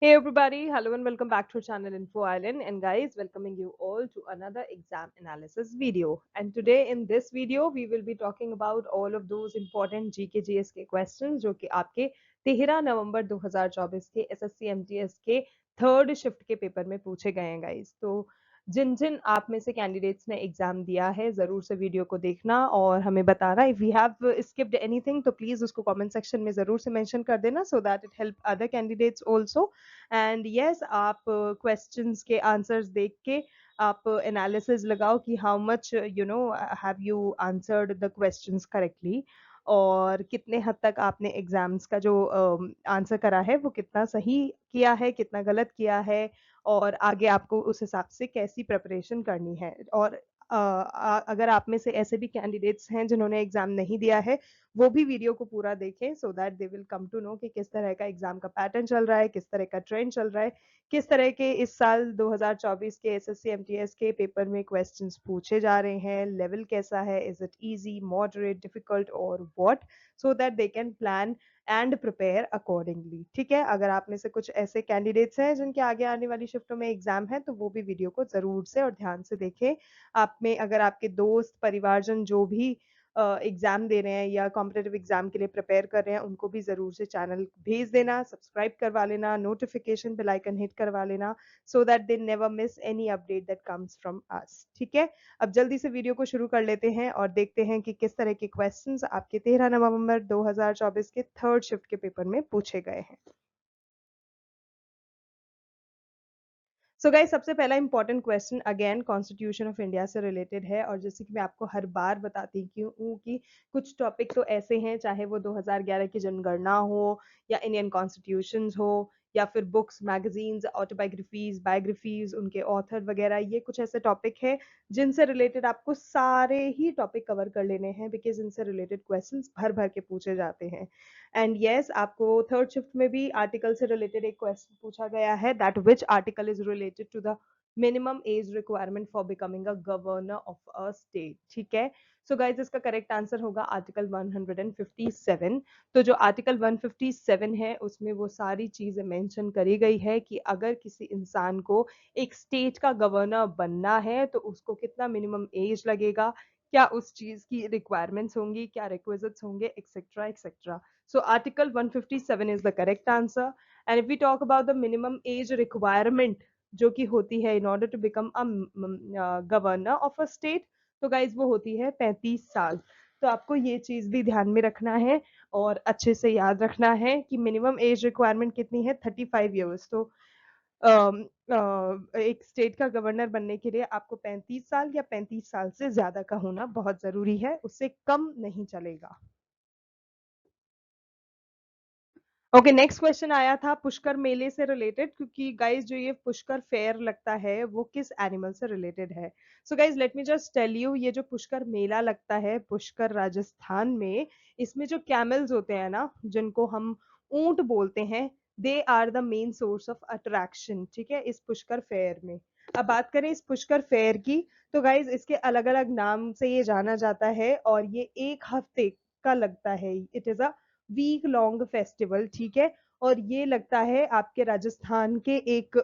Hey everybody, hello and welcome back to our channel Info Island, and guys, welcoming you all to another exam analysis video. And today in this video we will be talking about all of those important GK GSK questions जो कि आपके 13 नवंबर 2024 के SSC MTS के third shift के paper में पूछे गए हैं गाइस। तो जिन जिन आप में से कैंडिडेट्स ने एग्जाम दिया है जरूर से वीडियो को देखना और हमें बताना। If you have skipped anything तो प्लीज उसको कमेंट सेक्शन में जरूर से मेंशन कर देना so that it help other candidates also. And yes, आप क्वेश्चंस के आंसर्स देख के आप एनालिसिस लगाओ कि how much have you answered the questions correctly, और कितने हद तक आपने एग्जाम्स का जो आंसर करा है वो कितना सही किया है, कितना गलत किया है, और आगे आपको उस हिसाब से कैसी प्रिपरेशन करनी है। और अगर आप में से ऐसे भी कैंडिडेट्स हैं जिन्होंने एग्जाम नहीं दिया है, वो भी वीडियो को पूरा देखें so that they will come to know कि किस तरह का एग्जाम का पैटर्न चल रहा है, किस तरह का ट्रेंड चल रहा है, किस तरह के इस साल 2024 के एसएससी एमटीएस के पेपर में क्वेश्चंस पूछे जा रहे हैं, लेवल कैसा है, is it easy, moderate, difficult और what, so that they can plan and prepare accordingly. ठीक है, अगर आप में से कुछ ऐसे कैंडिडेट्स हैं जिनके आगे आने वाली शिफ्टों में एग्जाम है तो वो भी वीडियो को जरूर से और ध्यान से देखें। आप में अगर आपके दोस्त परिवारजन जो भी एग्जाम दे रहे हैं या कॉम्पिटेटिव एग्जाम के लिए प्रिपेयर कर रहे हैं, उनको भी जरूर से चैनल भेज देना, सब्सक्राइब करवा लेना, नोटिफिकेशन बेल आइकन हिट करवा लेना सो that they never miss any update that comes from us. ठीक है, अब जल्दी से वीडियो को शुरू कर लेते हैं और देखते हैं कि किस तरह के क्वेश्चंस आपके 13 नवंबर 2024 के थर्ड शिफ्ट के पेपर में पूछे गए हैं। सो गाइस, सबसे पहला important question again constitution of India से रिलेटेड है, और जैसे कि मैं आपको हर बार बताती हूँ कि कुछ टॉपिक तो ऐसे हैं, चाहे वो 2011 की जनगणना हो या इंडियन कॉन्स्टिट्यूशन हो या फिर बुक्स, मैगजीन्स, ऑटोबायोग्राफीज, बायोग्राफीज, उनके ऑथर वगैरह, ये कुछ ऐसे टॉपिक है जिनसे रिलेटेड आपको सारे ही टॉपिक कवर कर लेने हैं, बिकॉज इनसे रिलेटेड क्वेश्चंस भर भर के पूछे जाते हैं। एंड यस, आपको थर्ड शिफ्ट में भी आर्टिकल से रिलेटेड एक क्वेश्चन पूछा गया है, that which article is related to the minimum age requirement for becoming a governor of a state. ठीक है, सो गाइज इसका करेक्ट आंसर होगा आर्टिकल 157। तो जो आर्टिकल 157 है उसमें वो सारी चीजें मेंशन करी गई है कि अगर किसी इंसान को एक स्टेट का गवर्नर बनना है तो उसको कितना मिनिमम एज लगेगा, क्या उस चीज की रिक्वायरमेंट्स होंगी, क्या रिक्विजिट्स होंगे, etcetera etcetera. So Article 157 is the correct answer. And if we talk about the minimum age requirement जो कि होती है in order to become a governor of a state, तो guys वो होती है 35 साल। तो आपको ये चीज भी ध्यान में रखना है और अच्छे से याद रखना है कि मिनिमम एज रिक्वायरमेंट कितनी है, 35 ईयर्स। तो एक स्टेट का गवर्नर बनने के लिए आपको 35 साल या 35 साल से ज्यादा का होना बहुत जरूरी है, उससे कम नहीं चलेगा। ओके, नेक्स्ट क्वेश्चन आया था पुष्कर मेले से रिलेटेड, क्योंकि गाइज जो ये पुष्कर फेयर लगता है वो किस एनिमल से रिलेटेड है। So guys let me just tell you, ये जो पुष्कर मेला लगता है पुष्कर राजस्थान में, इसमें जो कैमल्स होते हैं ना, जिनको हम ऊंट बोलते हैं, they are the main source of attraction. ठीक है, इस पुष्कर फेयर में। अब बात करें इस पुष्कर फेयर की, तो गाइज इसके अलग अलग नाम से ये जाना जाता है और ये एक हफ्ते का लगता है। It is a week long festival. ठीक है, और ये लगता है आपके राजस्थान के एक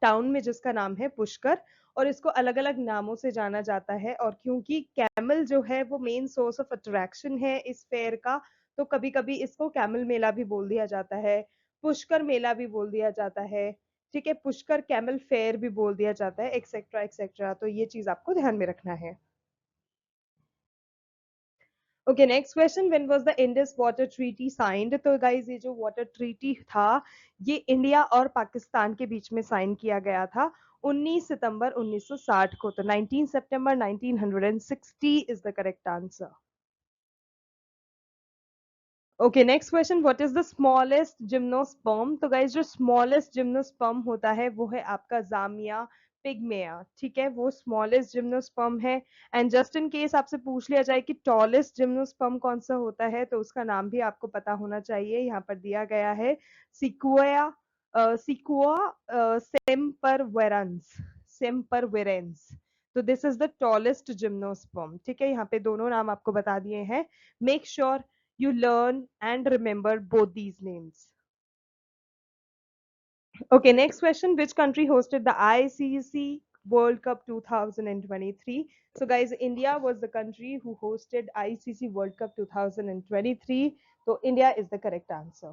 टाउन में जिसका नाम है पुष्कर, और इसको अलग अलग नामों से जाना जाता है। और क्योंकि कैमल जो है वो मेन सोर्स ऑफ अट्रैक्शन है इस फेयर का, तो कभी कभी इसको कैमल मेला भी बोल दिया जाता है, पुष्कर मेला भी बोल दिया जाता है। ठीक है, पुष्कर कैमल फेयर भी बोल दिया जाता है, एक्सेट्रा एक्सेट्रा। तो ये चीज आपको ध्यान में रखना है। Okay, next question, when was the Indus water treaty signed. तो गाइस ये जो वाटर ट्रीटी था ये इंडिया और पाकिस्तान के बीच में साइन किया गया था 19 सितंबर 1960 को। तो 19 सितंबर 1960 is the correct answer. Okay, next question, what is the smallest gymnosperm. तो गाइस जो स्मॉलेस्ट जिम्नोस्पर्म होता है वो है आपका जामिया पिग्मेया। ठीक है, वो स्मॉलेस्ट जिम्नोस्पर्म है। एंड जस्ट इन केस आपसे पूछ लिया जाए कि टॉलेस्ट जिम्नोस्पर्म कौन सा होता है, तो उसका नाम भी आपको पता होना चाहिए, यहाँ पर दिया गया है सिक्वोया, सिक्वोआ सेम्परवेरेंस, सेम्परवेरेंस। तो this is the tallest gymnosperm. ठीक है, यहाँ पे दोनों नाम आपको बता दिए हैं। Make sure you learn and remember both these names. Okay, next question. Which country hosted the ICC World Cup 2023? So, guys, India was the country who hosted ICC World Cup 2023. So, India is the correct answer.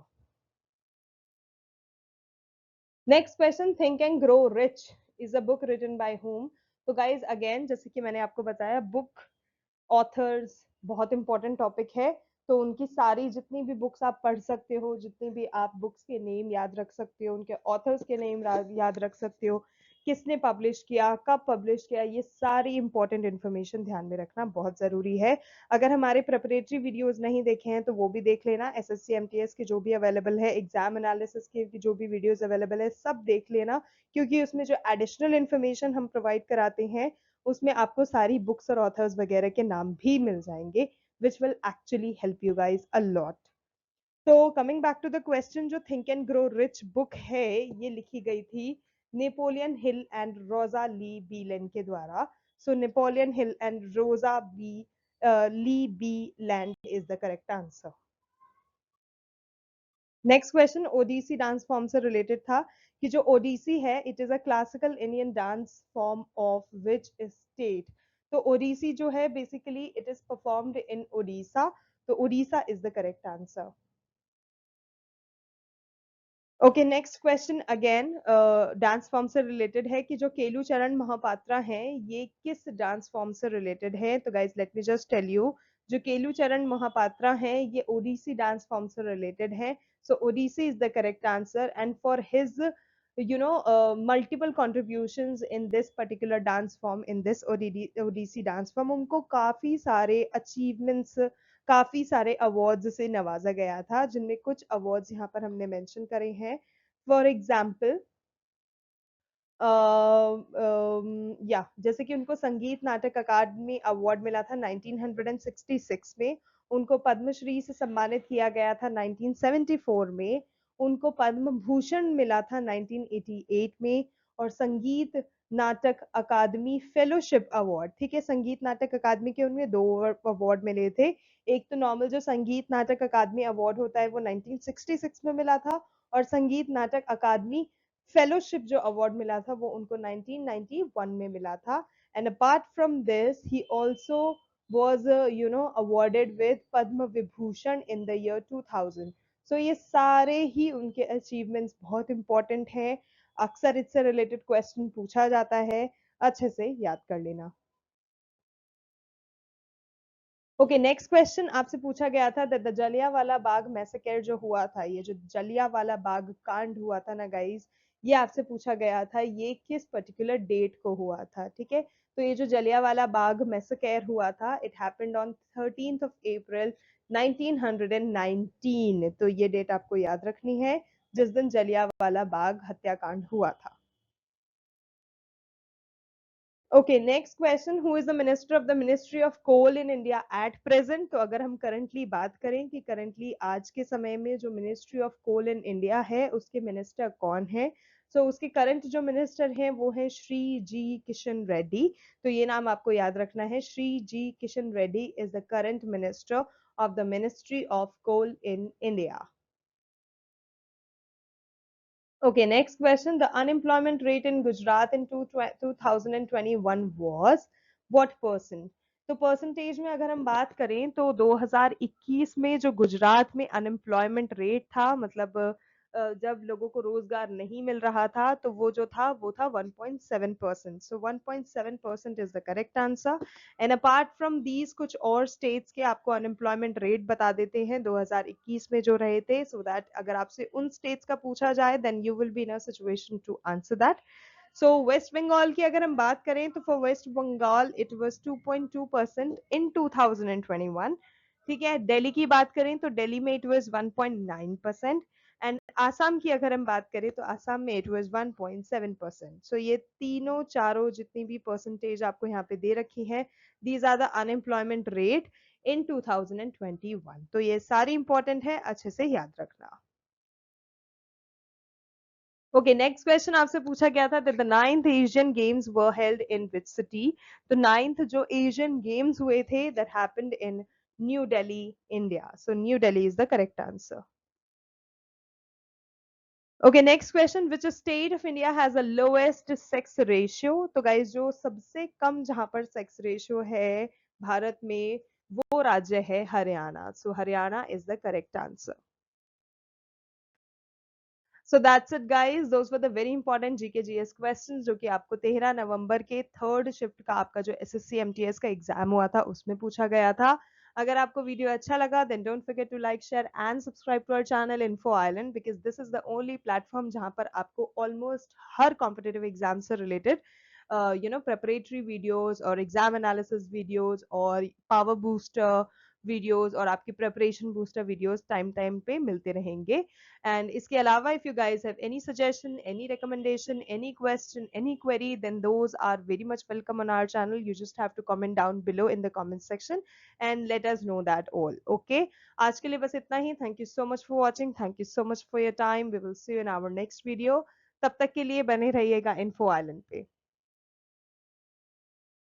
Next question. Think and Grow Rich is a book written by whom? तो guys again जैसे कि मैंने आपको बताया book authors बहुत important topic है तो उनकी सारी जितनी भी बुक्स आप पढ़ सकते हो जितनी भी आप बुक्स के नेम याद रख सकते हो उनके ऑथर्स के नेम याद रख सकते हो किसने पब्लिश किया कब पब्लिश किया ये सारी इंपॉर्टेंट इन्फॉर्मेशन ध्यान में रखना बहुत ज़रूरी है अगर हमारे प्रिपरेटरी वीडियोस नहीं देखे हैं तो वो भी देख लेना एसएससी एमटीएस के जो भी अवेलेबल है एग्जाम एनालिसिस के जो भी वीडियोस अवेलेबल है सब देख लेना क्योंकि उसमें जो एडिशनल इन्फॉर्मेशन हम प्रोवाइड कराते हैं उसमें आपको सारी बुक्स और ऑथर्स वगैरह के नाम भी मिल जाएंगे which will actually help you guys a lot. तो coming back to the question जो think and grow rich book है ये लिखी गई थी नेपोलियन हिल एंड रोजा ली बीलन के द्वारा so Napoleon Hill and Rosa B Lee B land is the correct answer next question Odissi dance form से रिलेटेड था कि जो ओडीसी है it is a classical Indian dance form of which state तो ओडीसी जो है basically it is performed in Odisha तो Odisha is the correct answer okay next question again dance form से रिलेटेड है कि जो केलू चरण महापात्रा हैं ये किस डांस फॉर्म से रिलेटेड है तो guys let me just tell you जो केलू चरण महापात्रा हैं ये ओडिसी डांस फॉर्म से रिलेटेड है so Odissi is the correct answer and for his multiple contributions in this particular dance form in this odc dance form उनको काफी सारे achievements काफी सारे अवार्ड्स से नवाजा गया था जिनमें कुछ अवार्ड्स यहाँ पर हमने मेंशन करे हैं फॉर एग्जाम्पल या जैसे कि उनको संगीत नाटक अकादमी अवार्ड मिला था 1966 में उनको पद्मश्री से सम्मानित किया गया था 1974 में उनको पद्म भूषण मिला था 1988 में और संगीत नाटक अकादमी फेलोशिप अवार्ड ठीक है संगीत नाटक अकादमी के उनमें दो अवार्ड मिले थे एक तो नॉर्मल जो संगीत नाटक अकादमी अवार्ड होता है वो 1966 में मिला था और संगीत नाटक अकादमी फेलोशिप जो अवार्ड मिला था वो उनको 1991 में मिला था and apart from this he also was awarded with Padma Vibhushan in the year 2000 so ये सारे ही उनके अचीवमेंट्स बहुत इंपॉर्टेंट हैं अक्सर इससे रिलेटेड क्वेश्चन पूछा जाता है अच्छे से याद कर लेना ओके नेक्स्ट क्वेश्चन आपसे पूछा गया था द जलियांवाला बाग मैसेकर जो हुआ था ये जो जलियांवाला बाग कांड हुआ था ना गाइस ये आपसे पूछा गया था ये किस पर्टिकुलर डेट को हुआ था ठीक है तो ये जो जलियांवाला बाग मैसेकर हुआ था it happened on 13th of April 1919 तो ये डेट आपको याद रखनी है जिस दिन जलियांवाला बाग हत्याकांड हुआ था okay next question who is the minister of the ministry of coal in India at present तो अगर हम करंटली बात करें कि करंटली आज के समय में जो ministry of coal in India है उसके मिनिस्टर कौन है सो उसके करंट जो मिनिस्टर हैं वो है श्री जी किशन रेड्डी तो ये नाम आपको याद रखना है Shri G Kishan Reddy is the current minister of the ministry of coal in India Okay, next question. The unemployment rate in Gujarat in 2021 was what percent? तो परसेंटेज में अगर हम बात करें तो 2021 में जो गुजरात में अनएम्प्लॉयमेंट रेट था मतलब जब लोगों को रोजगार नहीं मिल रहा था तो वो था 1.7% सो 1.7% is the correct answer and apart from these कुछ और स्टेट्स के आपको अनएम्प्लॉयमेंट रेट बता देते हैं 2021 में जो रहे थे सो दैट अगर आपसे उन स्टेट्स का पूछा जाए then you will be in a situation to answer that so West Bengal की अगर हम बात करें तो for West Bengal it was 2.2% in 2021 ठीक है दिल्ली की बात करें तो दिल्ली में इट वाज 1.9% एंड आसाम की अगर हम बात करें तो आसाम में इट वाज 1.7% सो ये तीनों चारों जितनी भी परसेंटेज आपको यहाँ पे दे रखी है these are the unemployment rate in 2021 तो ये सारी इंपॉर्टेंट है अच्छे से याद रखना ओके नेक्स्ट क्वेश्चन आपसे पूछा गया था the ninth Asian games were held in which city तो नाइन्थ जो एशियन गेम्स हुए थे that happened in new Delhi India so new Delhi is the correct answer okay, next question, which state of India has the lowest sex ratio? तो guys जो सबसे कम जहां पर sex ratio है भारत में, वो राज्य है Haryana. So Haryana is the correct answer. So that's it guys, those were the very important GK GS questions जो कि आपको 13 नवंबर के थर्ड शिफ्ट का आपका जो एसएससी एमटीएस का एग्जाम हुआ था उसमें पूछा गया था. अगर आपको वीडियो अच्छा लगा then don't forget to like share and subscribe to our channel Info Island, because this is the only platform जहां पर आपको ऑलमोस्ट हर कॉम्पिटेटिव एग्जाम से रिलेटेड preparatory videos और एग्जाम एनालिसिस वीडियोस और पावर बूस्टर वीडियोस और आपकी preparation booster videos time time पे मिलते रहेंगे. एंड इसके अलावा if you guys have any suggestion, any recommendation, any question, any query, then those are very much welcome on our channel. You just have to comment down below in the comment section and let us know that all. Okay, आज के लिए बस इतना ही. Thank you so much for watching. Thank you so much for your time. We will see you in our next video. तब तक के लिए बने रहिएगा इन्फो आइलैंड पे.